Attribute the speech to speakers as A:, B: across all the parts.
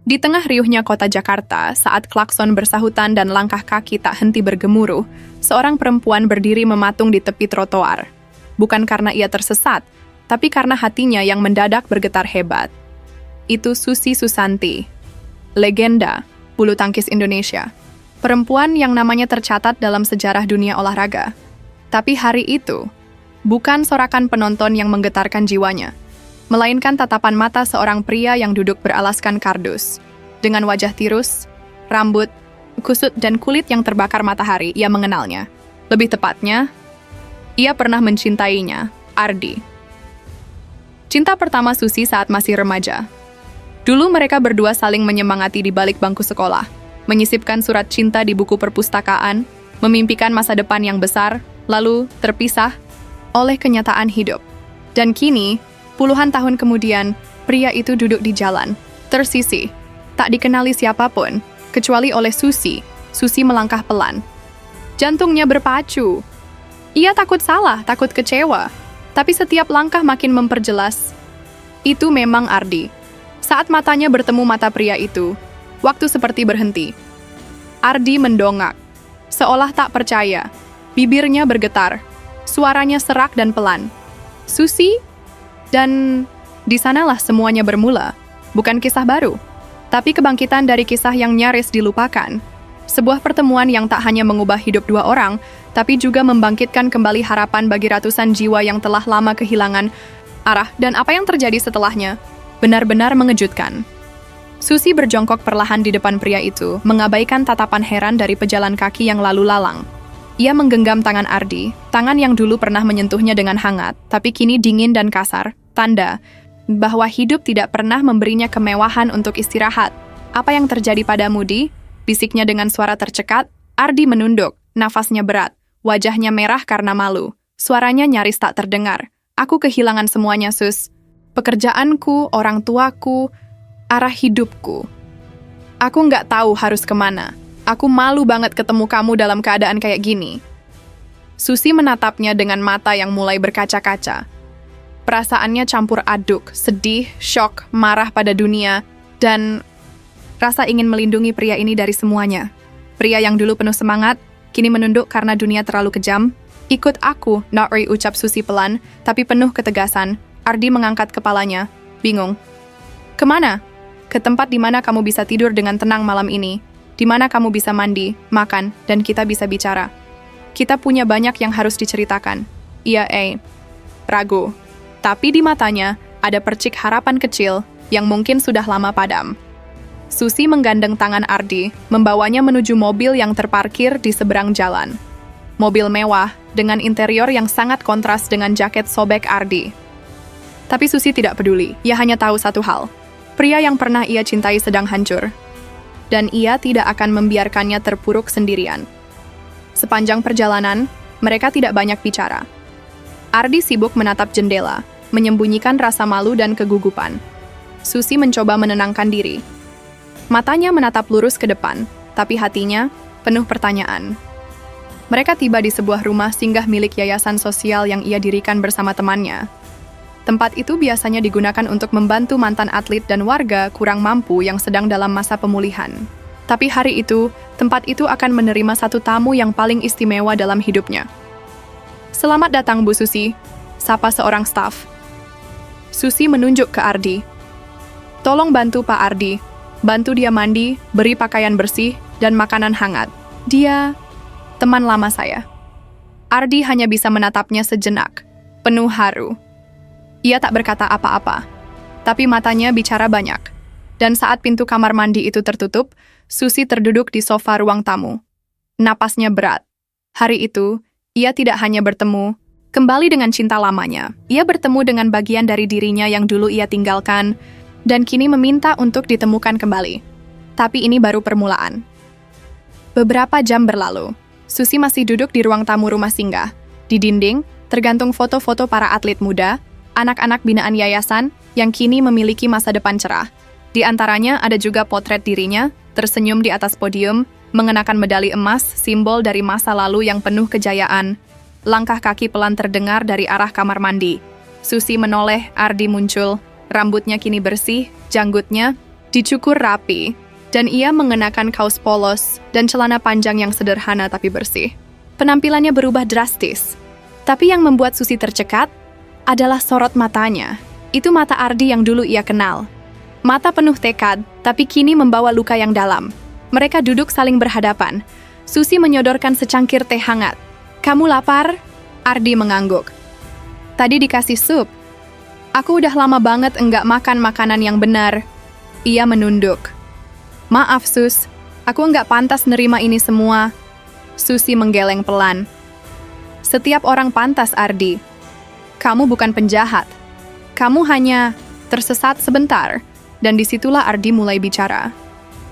A: Di tengah riuhnya kota Jakarta, saat klakson bersahutan dan langkah kaki tak henti bergemuruh, seorang perempuan berdiri mematung di tepi trotoar. Bukan karena ia tersesat, tapi karena hatinya yang mendadak bergetar hebat. Itu Susi Susanti, legenda bulu tangkis Indonesia. Perempuan yang namanya tercatat dalam sejarah dunia olahraga. Tapi hari itu, bukan sorakan penonton yang menggetarkan jiwanya, melainkan tatapan mata seorang pria yang duduk beralaskan kardus. Dengan wajah tirus, rambut, kusut dan kulit yang terbakar matahari, ia mengenalnya. Lebih tepatnya, ia pernah mencintainya, Ardi. Cinta pertama Susi saat masih remaja. Dulu mereka berdua saling menyemangati di balik bangku sekolah, menyisipkan surat cinta di buku perpustakaan, memimpikan masa depan yang besar, lalu terpisah oleh kenyataan hidup. Dan kini, puluhan tahun kemudian, pria itu duduk di jalan, tersisih, tak dikenali siapapun, kecuali oleh Susi. Susi melangkah pelan. Jantungnya berpacu. Ia takut salah, takut kecewa, tapi setiap langkah makin memperjelas. Itu memang Ardi. Saat matanya bertemu mata pria itu, waktu seperti berhenti. Ardi mendongak, seolah tak percaya. Bibirnya bergetar, suaranya serak dan pelan. Susi? Dan di sanalah semuanya bermula. Bukan kisah baru, tapi kebangkitan dari kisah yang nyaris dilupakan. Sebuah pertemuan yang tak hanya mengubah hidup dua orang, tapi juga membangkitkan kembali harapan bagi ratusan jiwa yang telah lama kehilangan arah. Dan apa yang terjadi setelahnya benar-benar mengejutkan. Susi berjongkok perlahan di depan pria itu, mengabaikan tatapan heran dari pejalan kaki yang lalu lalang. Ia menggenggam tangan Ardi, tangan yang dulu pernah menyentuhnya dengan hangat, tapi kini dingin dan kasar, tanda bahwa hidup tidak pernah memberinya kemewahan untuk istirahat. Apa yang terjadi padamu, Di? Bisiknya dengan suara tercekat. Ardi menunduk, nafasnya berat, wajahnya merah karena malu. Suaranya nyaris tak terdengar. Aku kehilangan semuanya, Sus. Pekerjaanku, orang tuaku, arah hidupku. Aku nggak tahu harus kemana. Aku malu banget ketemu kamu dalam keadaan kayak gini. Susi menatapnya dengan mata yang mulai berkaca-kaca. Perasaannya campur aduk, sedih, syok, marah pada dunia, dan rasa ingin melindungi pria ini dari semuanya. Pria yang dulu penuh semangat, kini menunduk karena dunia terlalu kejam. Ikut aku, Nori, ucap Susi pelan, tapi penuh ketegasan. Ardi mengangkat kepalanya, bingung. Kemana? Ke tempat di mana kamu bisa tidur dengan tenang malam ini, di mana kamu bisa mandi, makan, dan kita bisa bicara. Kita punya banyak yang harus diceritakan. Ia ragu. Tapi di matanya ada percik harapan kecil yang mungkin sudah lama padam. Susi menggandeng tangan Ardi, membawanya menuju mobil yang terparkir di seberang jalan. Mobil mewah dengan interior yang sangat kontras dengan jaket sobek Ardi. Tapi Susi tidak peduli, ia hanya tahu satu hal. Pria yang pernah ia cintai sedang hancur. Dan ia tidak akan membiarkannya terpuruk sendirian. Sepanjang perjalanan, mereka tidak banyak bicara. Ardi sibuk menatap jendela, menyembunyikan rasa malu dan kegugupan. Susi mencoba menenangkan diri. Matanya menatap lurus ke depan, tapi hatinya penuh pertanyaan. Mereka tiba di sebuah rumah singgah milik yayasan sosial yang ia dirikan bersama temannya. Tempat itu biasanya digunakan untuk membantu mantan atlet dan warga kurang mampu yang sedang dalam masa pemulihan. Tapi hari itu, tempat itu akan menerima satu tamu yang paling istimewa dalam hidupnya. Selamat datang, Bu Susi, sapa seorang staf. Susi menunjuk ke Ardi. Tolong bantu Pak Ardi, bantu dia mandi, beri pakaian bersih, dan makanan hangat. Dia teman lama saya. Ardi hanya bisa menatapnya sejenak, penuh haru. Ia tak berkata apa-apa, tapi matanya bicara banyak. Dan saat pintu kamar mandi itu tertutup, Susi terduduk di sofa ruang tamu. Napasnya berat. Hari itu, ia tidak hanya bertemu kembali dengan cinta lamanya. Ia bertemu dengan bagian dari dirinya yang dulu ia tinggalkan, dan kini meminta untuk ditemukan kembali. Tapi ini baru permulaan. Beberapa jam berlalu, Susi masih duduk di ruang tamu rumah singgah. Di dinding, tergantung foto-foto para atlet muda, anak-anak binaan yayasan yang kini memiliki masa depan cerah. Di antaranya ada juga potret dirinya, tersenyum di atas podium, mengenakan medali emas, simbol dari masa lalu yang penuh kejayaan. Langkah kaki pelan terdengar dari arah kamar mandi. Susi menoleh, Ardi muncul. Rambutnya kini bersih, janggutnya dicukur rapi, dan ia mengenakan kaos polos dan celana panjang yang sederhana tapi bersih. Penampilannya berubah drastis. Tapi yang membuat Susi tercekat adalah sorot matanya. Itu mata Ardi yang dulu ia kenal. Mata penuh tekad, tapi kini membawa luka yang dalam. Mereka duduk saling berhadapan. Susi menyodorkan secangkir teh hangat. "Kamu lapar?" Ardi mengangguk. "Tadi dikasih sup. Aku udah lama banget enggak makan makanan yang benar." Ia menunduk. "Maaf, Sus. Aku enggak pantas nerima ini semua." Susi menggeleng pelan. "Setiap orang pantas, Ardi. Kamu bukan penjahat. Kamu hanya tersesat sebentar." Dan disitulah Ardi mulai bicara.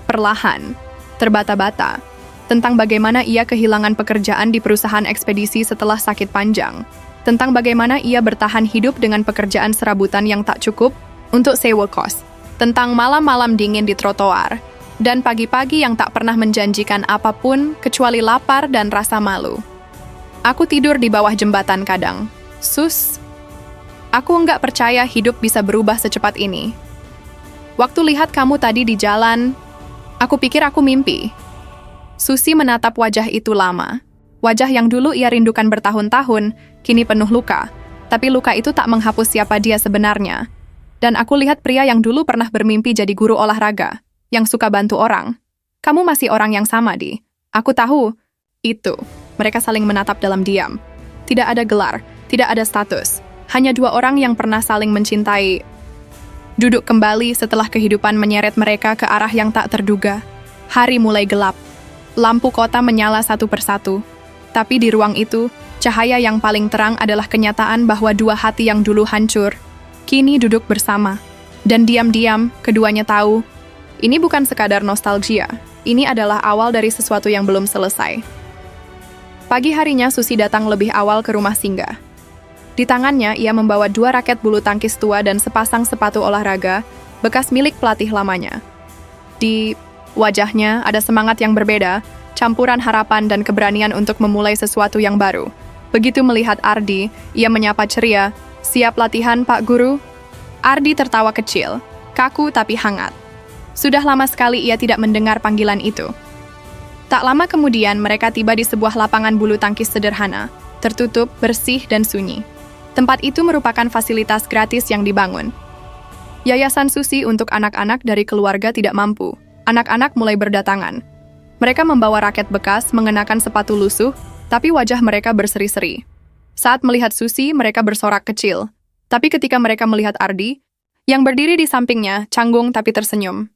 A: Perlahan, terbata-bata, tentang bagaimana ia kehilangan pekerjaan di perusahaan ekspedisi setelah sakit panjang. Tentang bagaimana ia bertahan hidup dengan pekerjaan serabutan yang tak cukup untuk sewa kos. Tentang malam-malam dingin di trotoar. Dan pagi-pagi yang tak pernah menjanjikan apapun kecuali lapar dan rasa malu. "Aku tidur di bawah jembatan kadang. Sus, aku enggak percaya hidup bisa berubah secepat ini. Waktu lihat kamu tadi di jalan, aku pikir aku mimpi." Susi menatap wajah itu lama. Wajah yang dulu ia rindukan bertahun-tahun, kini penuh luka. Tapi luka itu tak menghapus siapa dia sebenarnya. Dan aku lihat pria yang dulu pernah bermimpi jadi guru olahraga, yang suka bantu orang. "Kamu masih orang yang sama, Di. Aku tahu." Itu. Mereka saling menatap dalam diam. Tidak ada gelar, tidak ada status. Hanya dua orang yang pernah saling mencintai. Duduk kembali setelah kehidupan menyeret mereka ke arah yang tak terduga. Hari mulai gelap. Lampu kota menyala satu persatu. Tapi di ruang itu, cahaya yang paling terang adalah kenyataan bahwa dua hati yang dulu hancur, kini duduk bersama. Dan diam-diam, keduanya tahu, ini bukan sekadar nostalgia. Ini adalah awal dari sesuatu yang belum selesai. Pagi harinya, Susi datang lebih awal ke rumah singgah. Di tangannya, ia membawa dua raket bulu tangkis tua dan sepasang sepatu olahraga, bekas milik pelatih lamanya. Di wajahnya ada semangat yang berbeda, campuran harapan dan keberanian untuk memulai sesuatu yang baru. Begitu melihat Ardi, ia menyapa ceria, "Siap latihan, Pak Guru?" Ardi tertawa kecil, kaku tapi hangat. Sudah lama sekali ia tidak mendengar panggilan itu. Tak lama kemudian, mereka tiba di sebuah lapangan bulu tangkis sederhana, tertutup, bersih, dan sunyi. Tempat itu merupakan fasilitas gratis yang dibangun. Yayasan Susi untuk anak-anak dari keluarga tidak mampu. Anak-anak mulai berdatangan. Mereka membawa raket bekas, mengenakan sepatu lusuh, tapi wajah mereka berseri-seri. Saat melihat Susi, mereka bersorak kecil. Tapi ketika mereka melihat Ardi, yang berdiri di sampingnya, canggung tapi tersenyum.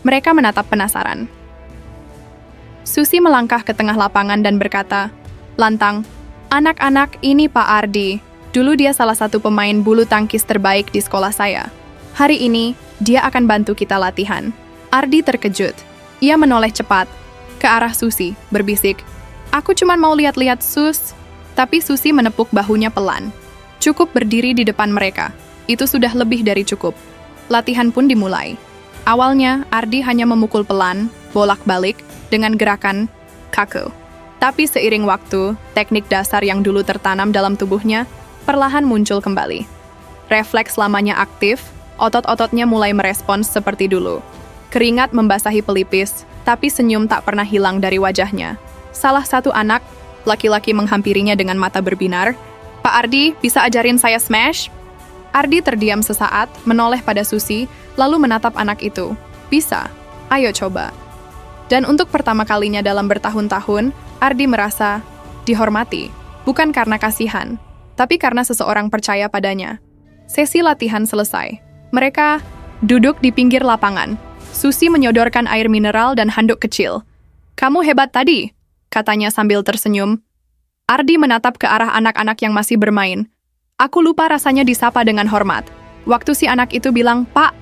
A: Mereka menatap penasaran. Susi melangkah ke tengah lapangan dan berkata, lantang, "Anak-anak, ini Pak Ardi. Dulu dia salah satu pemain bulu tangkis terbaik di sekolah saya. Hari ini, dia akan bantu kita latihan." Ardi terkejut. Ia menoleh cepat ke arah Susi, berbisik, "Aku cuma mau lihat-lihat, Sus." Tapi Susi menepuk bahunya pelan. Cukup berdiri di depan mereka. Itu sudah lebih dari cukup. Latihan pun dimulai. Awalnya, Ardi hanya memukul pelan, bolak-balik, dengan gerakan kaku. Tapi seiring waktu, teknik dasar yang dulu tertanam dalam tubuhnya perlahan muncul kembali. Refleks lamanya aktif, otot-ototnya mulai merespons seperti dulu. Keringat membasahi pelipis, tapi senyum tak pernah hilang dari wajahnya. Salah satu anak, laki-laki menghampirinya dengan mata berbinar, "Pak Ardi, bisa ajarin saya smash?" Ardi terdiam sesaat, menoleh pada Susi, lalu menatap anak itu. "Bisa, ayo coba." Dan untuk pertama kalinya dalam bertahun-tahun, Ardi merasa dihormati, bukan karena kasihan, tapi karena seseorang percaya padanya. Sesi latihan selesai. Mereka duduk di pinggir lapangan. Susi menyodorkan air mineral dan handuk kecil. "Kamu hebat tadi," katanya sambil tersenyum. Ardi menatap ke arah anak-anak yang masih bermain. Aku lupa rasanya disapa dengan hormat. Waktu si anak itu bilang, "Pak,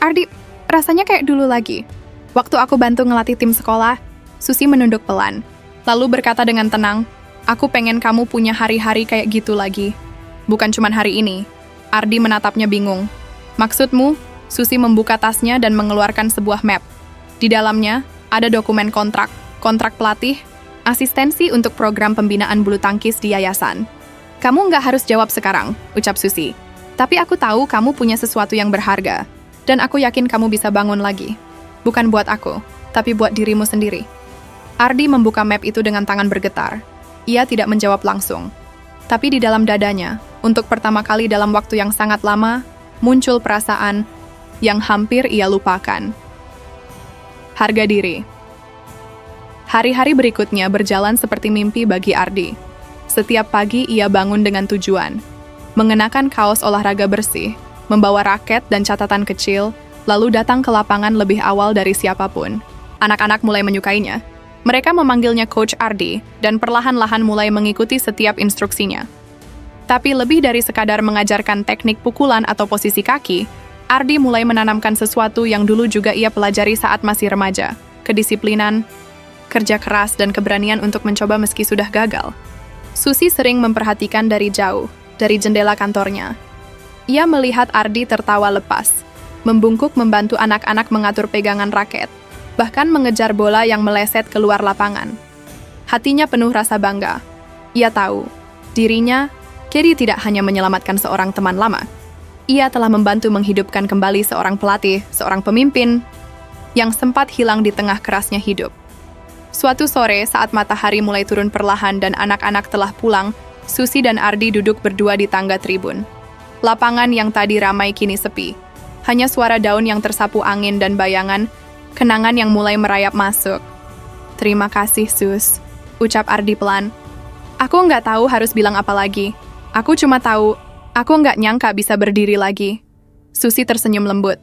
A: Ardi, rasanya kayak dulu lagi." Waktu aku bantu ngelatih tim sekolah, Susi menunduk pelan. Lalu berkata dengan tenang, "Aku pengen kamu punya hari-hari kayak gitu lagi. Bukan cuma hari ini." Ardi menatapnya bingung. "Maksudmu?" Susi membuka tasnya dan mengeluarkan sebuah map. Di dalamnya, ada dokumen kontrak pelatih, asistensi untuk program pembinaan bulu tangkis di yayasan. "Kamu nggak harus jawab sekarang," ucap Susi. "Tapi aku tahu kamu punya sesuatu yang berharga. Dan aku yakin kamu bisa bangun lagi. Bukan buat aku, tapi buat dirimu sendiri. Ardi membuka map itu dengan tangan bergetar. Ia tidak menjawab langsung. Tapi di dalam dadanya, untuk pertama kali dalam waktu yang sangat lama, muncul perasaan yang hampir ia lupakan. Harga diri. Hari-hari berikutnya berjalan seperti mimpi bagi Ardi. Setiap pagi ia bangun dengan tujuan. Mengenakan kaos olahraga bersih, membawa raket dan catatan kecil, lalu datang ke lapangan lebih awal dari siapapun. Anak-anak mulai menyukainya. Mereka memanggilnya Coach Ardi dan perlahan-lahan mulai mengikuti setiap instruksinya. Tapi lebih dari sekadar mengajarkan teknik pukulan atau posisi kaki, Ardi mulai menanamkan sesuatu yang dulu juga ia pelajari saat masih remaja. Kedisiplinan, kerja keras, dan keberanian untuk mencoba meski sudah gagal. Susi sering memperhatikan dari jauh, dari jendela kantornya. Ia melihat Ardi tertawa lepas, membungkuk membantu anak-anak mengatur pegangan raket, bahkan mengejar bola yang meleset keluar lapangan. Hatinya penuh rasa bangga. Ia tahu, dirinya kini tidak hanya menyelamatkan seorang teman lama. Ia telah membantu menghidupkan kembali seorang pelatih, seorang pemimpin, yang sempat hilang di tengah kerasnya hidup. Suatu sore, saat matahari mulai turun perlahan dan anak-anak telah pulang, Susi dan Ardi duduk berdua di tangga tribun. Lapangan yang tadi ramai kini sepi. Hanya suara daun yang tersapu angin dan bayangan, kenangan yang mulai merayap masuk. "Terima kasih, Sus," ucap Ardi pelan. "Aku nggak tahu harus bilang apa lagi. Aku cuma tahu, aku nggak nyangka bisa berdiri lagi." Susi tersenyum lembut.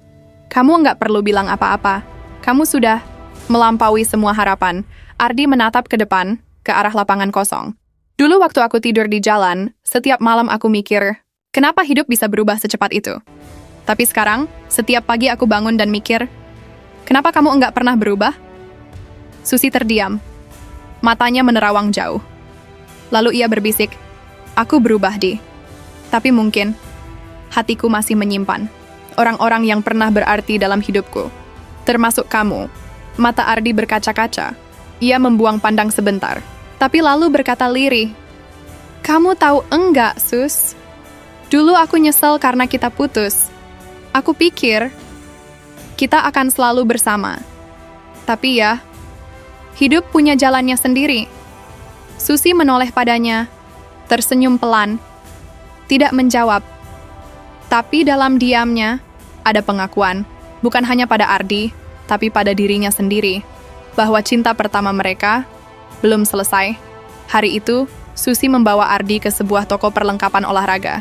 A: "Kamu nggak perlu bilang apa-apa. Kamu sudah melampaui semua harapan." Ardi menatap ke depan, ke arah lapangan kosong. "Dulu waktu aku tidur di jalan, setiap malam aku mikir, kenapa hidup bisa berubah secepat itu? Tapi sekarang, setiap pagi aku bangun dan mikir, kenapa kamu enggak pernah berubah?" Susi terdiam. Matanya menerawang jauh. Lalu ia berbisik, "Aku berubah, Di. Tapi mungkin, hatiku masih menyimpan orang-orang yang pernah berarti dalam hidupku. Termasuk kamu." Mata Ardi berkaca-kaca. Ia membuang pandang sebentar, tapi lalu berkata lirih, "Kamu tahu enggak, Sus? Dulu aku nyesel karena kita putus. Aku pikir kita akan selalu bersama. Tapi ya, hidup punya jalannya sendiri." Susi menoleh padanya, tersenyum pelan, tidak menjawab. Tapi dalam diamnya, ada pengakuan, bukan hanya pada Ardi, tapi pada dirinya sendiri, bahwa cinta pertama mereka belum selesai. Hari itu, Susi membawa Ardi ke sebuah toko perlengkapan olahraga.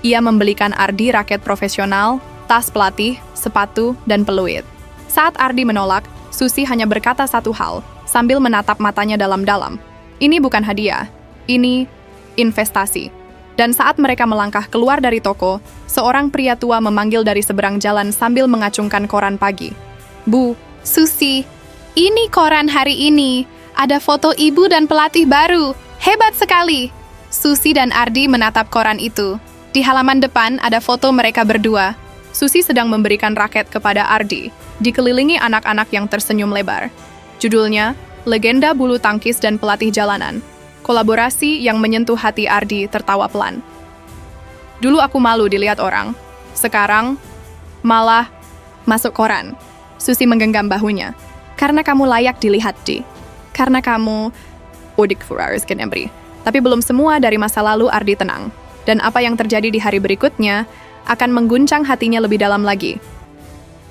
A: Ia membelikan Ardi raket profesional, tas pelatih, sepatu, dan peluit. Saat Ardi menolak, Susi hanya berkata satu hal, sambil menatap matanya dalam-dalam. "Ini bukan hadiah, ini investasi." Dan saat mereka melangkah keluar dari toko, seorang pria tua memanggil dari seberang jalan sambil mengacungkan koran pagi. "Bu, Susi, ini koran hari ini. Ada foto ibu dan pelatih baru. Hebat sekali." Susi dan Ardi menatap koran itu. Di halaman depan ada foto mereka berdua. Susi sedang memberikan raket kepada Ardi, dikelilingi anak-anak yang tersenyum lebar. Judulnya, Legenda Bulu Tangkis dan Pelatih Jalanan. Kolaborasi yang menyentuh hati Ardi tertawa pelan. "Dulu aku malu dilihat orang. Sekarang, malah masuk koran." Susi menggenggam bahunya. "Karena kamu layak dilihat, Di. Karena kamu..." Udik Furaris Kenebri. Tapi belum semua dari masa lalu Ardi tenang. Dan apa yang terjadi di hari berikutnya akan mengguncang hatinya lebih dalam lagi.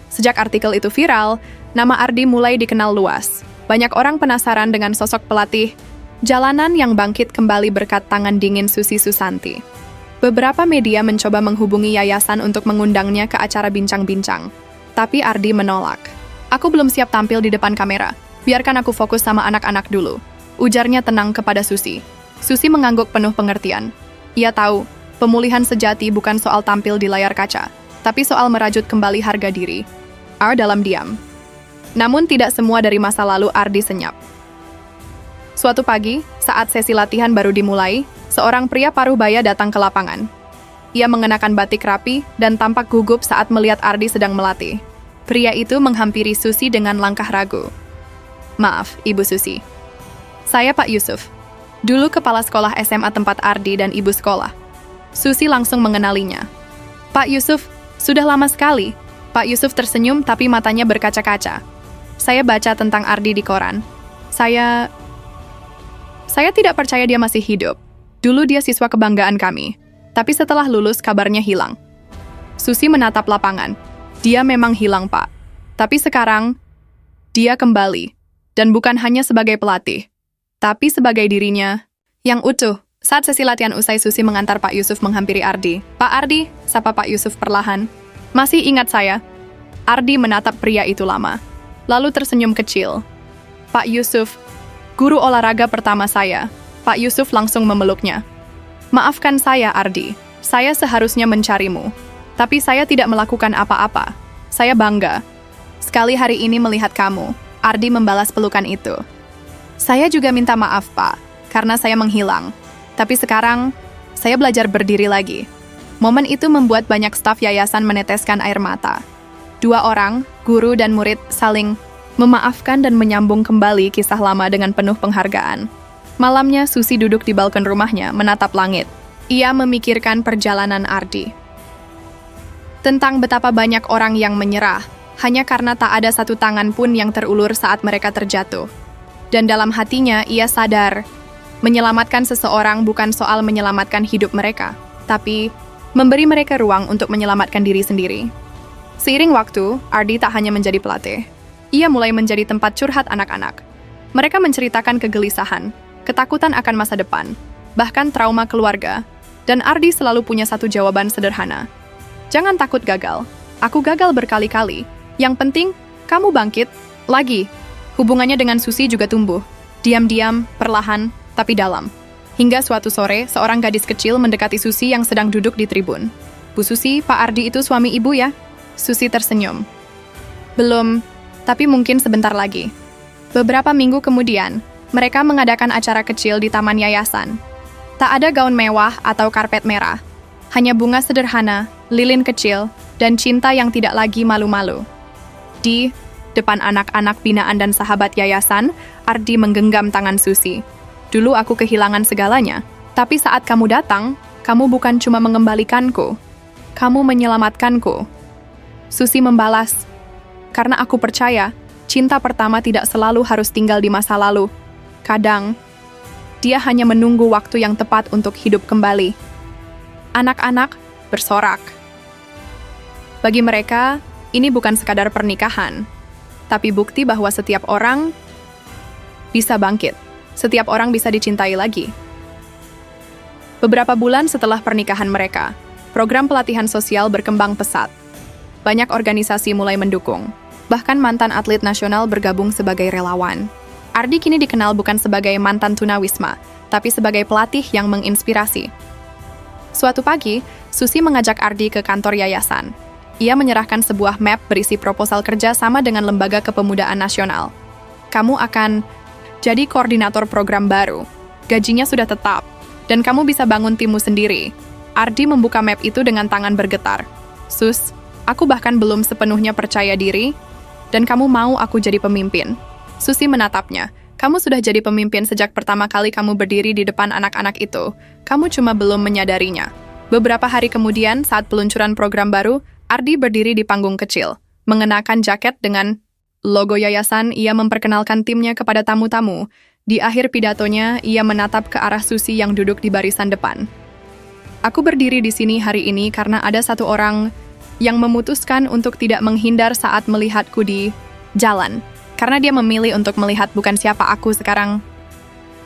A: Sejak artikel itu viral, nama Ardi mulai dikenal luas. Banyak orang penasaran dengan sosok pelatih jalanan yang bangkit kembali berkat tangan dingin Susi Susanti. Beberapa media mencoba menghubungi yayasan untuk mengundangnya ke acara bincang-bincang. Tapi Ardi menolak. "Aku belum siap tampil di depan kamera. Biarkan aku fokus sama anak-anak dulu," ujarnya tenang kepada Susi. Susi mengangguk penuh pengertian. Ia tahu, pemulihan sejati bukan soal tampil di layar kaca, tapi soal merajut kembali harga diri. Dalam diam. Namun tidak semua dari masa lalu Ardi senyap. Suatu pagi, saat sesi latihan baru dimulai, seorang pria paruh baya datang ke lapangan. Ia mengenakan batik rapi dan tampak gugup saat melihat Ardi sedang melatih. Pria itu menghampiri Susi dengan langkah ragu. "Maaf, Ibu Susi. Saya Pak Yusuf. Dulu kepala sekolah SMA tempat Ardi dan ibu sekolah." Susi langsung mengenalinya. "Pak Yusuf, sudah lama sekali. Pak Yusuf tersenyum tapi matanya berkaca-kaca. Saya baca tentang Ardi di koran. Saya tidak percaya dia masih hidup. Dulu dia siswa kebanggaan kami. Tapi setelah lulus kabarnya hilang. Susi menatap lapangan. Dia memang hilang, Pak. Tapi sekarang, dia kembali. Dan bukan hanya sebagai pelatih, tapi sebagai dirinya yang utuh. Saat sesi latihan usai, Susi mengantar Pak Yusuf menghampiri Ardi. Pak Ardi, sapa Pak Yusuf perlahan. Masih ingat saya? Ardi menatap pria itu lama. Lalu tersenyum kecil. Pak Yusuf, guru olahraga pertama saya. Pak Yusuf langsung memeluknya. Maafkan saya, Ardi. Saya seharusnya mencarimu. Tapi saya tidak melakukan apa-apa. Saya bangga. Sekali hari ini melihat kamu. Ardi membalas pelukan itu. Saya juga minta maaf, Pak, karena saya menghilang. Tapi sekarang, saya belajar berdiri lagi. Momen itu membuat banyak staf yayasan meneteskan air mata. Dua orang, guru dan murid, saling memaafkan dan menyambung kembali kisah lama dengan penuh penghargaan. Malamnya, Susi duduk di balkon rumahnya, menatap langit. Ia memikirkan perjalanan Ardi. Tentang betapa banyak orang yang menyerah, hanya karena tak ada satu tangan pun yang terulur saat mereka terjatuh. Dan dalam hatinya, ia sadar, menyelamatkan seseorang bukan soal menyelamatkan hidup mereka, tapi memberi mereka ruang untuk menyelamatkan diri sendiri. Seiring waktu, Ardi tak hanya menjadi pelatih. Ia mulai menjadi tempat curhat anak-anak. Mereka menceritakan kegelisahan, ketakutan akan masa depan, bahkan trauma keluarga. Dan Ardi selalu punya satu jawaban sederhana. Jangan takut gagal. Aku gagal berkali-kali. Yang penting, kamu bangkit lagi. Hubungannya dengan Susi juga tumbuh. Diam-diam, perlahan, tapi dalam. Hingga suatu sore, seorang gadis kecil mendekati Susi yang sedang duduk di tribun. Bu Susi, Pak Ardi itu suami ibu ya? Susi tersenyum. Belum, tapi mungkin sebentar lagi. Beberapa minggu kemudian, mereka mengadakan acara kecil di taman yayasan. Tak ada gaun mewah atau karpet merah. Hanya bunga sederhana, lilin kecil, dan cinta yang tidak lagi malu-malu. Di depan anak-anak binaan dan sahabat yayasan, Ardi menggenggam tangan Susi. Dulu aku kehilangan segalanya, tapi saat kamu datang, kamu bukan cuma mengembalikanku, kamu menyelamatkanku. Susi membalas, karena aku percaya, cinta pertama tidak selalu harus tinggal di masa lalu. Kadang, dia hanya menunggu waktu yang tepat untuk hidup kembali. Anak-anak bersorak. Bagi mereka, ini bukan sekadar pernikahan, tapi bukti bahwa setiap orang bisa bangkit. Setiap orang bisa dicintai lagi. Beberapa bulan setelah pernikahan mereka, program pelatihan sosial berkembang pesat. Banyak organisasi mulai mendukung. Bahkan mantan atlet nasional bergabung sebagai relawan. Ardi kini dikenal bukan sebagai mantan tunawisma, tapi sebagai pelatih yang menginspirasi. Suatu pagi, Susi mengajak Ardi ke kantor yayasan. Ia menyerahkan sebuah map berisi proposal kerja sama dengan Lembaga Kepemudaan Nasional. Kamu akan jadi koordinator program baru. Gajinya sudah tetap. Dan kamu bisa bangun timmu sendiri. Ardi membuka map itu dengan tangan bergetar. Sus, aku bahkan belum sepenuhnya percaya diri. Dan kamu mau aku jadi pemimpin. Susi menatapnya. Kamu sudah jadi pemimpin sejak pertama kali kamu berdiri di depan anak-anak itu. Kamu cuma belum menyadarinya. Beberapa hari kemudian, saat peluncuran program baru, Ardi berdiri di panggung kecil, mengenakan jaket dengan logo yayasan. Ia memperkenalkan timnya kepada tamu-tamu. Di akhir pidatonya, ia menatap ke arah Susi yang duduk di barisan depan. Aku berdiri di sini hari ini karena ada satu orang yang memutuskan untuk tidak menghindar saat melihatku di jalan. Karena dia memilih untuk melihat bukan siapa aku sekarang,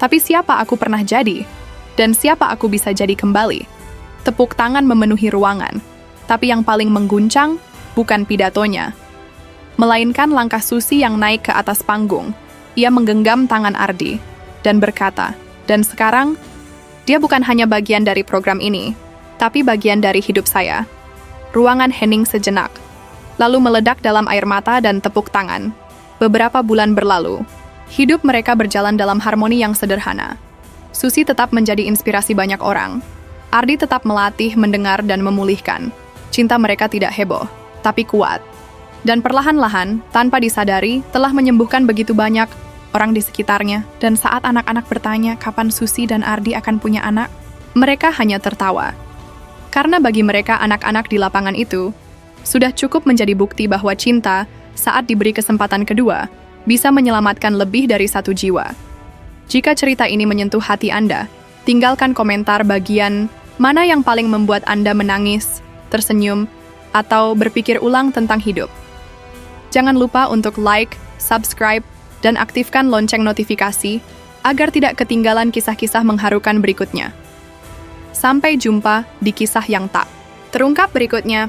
A: tapi siapa aku pernah jadi, dan siapa aku bisa jadi kembali. Tepuk tangan memenuhi ruangan. Tapi yang paling mengguncang bukan pidatonya, melainkan langkah Susi yang naik ke atas panggung. Ia menggenggam tangan Ardi dan berkata, dan sekarang, dia bukan hanya bagian dari program ini, tapi bagian dari hidup saya. Ruangan hening sejenak, lalu meledak dalam air mata dan tepuk tangan. Beberapa bulan berlalu, hidup mereka berjalan dalam harmoni yang sederhana. Susi tetap menjadi inspirasi banyak orang. Ardi tetap melatih, mendengar, dan memulihkan. Cinta mereka tidak heboh, tapi kuat. Dan perlahan-lahan, tanpa disadari, telah menyembuhkan begitu banyak orang di sekitarnya. Dan saat anak-anak bertanya kapan Susi dan Ardi akan punya anak, mereka hanya tertawa. Karena bagi mereka anak-anak di lapangan itu Sudah cukup menjadi bukti bahwa cinta, saat diberi kesempatan kedua, bisa menyelamatkan lebih dari satu jiwa. Jika cerita ini menyentuh hati Anda, tinggalkan komentar bagian mana yang paling membuat Anda menangis, tersenyum, atau berpikir ulang tentang hidup. Jangan lupa untuk like, subscribe, dan aktifkan lonceng notifikasi agar tidak ketinggalan kisah-kisah mengharukan berikutnya. Sampai jumpa di kisah yang tak terungkap berikutnya.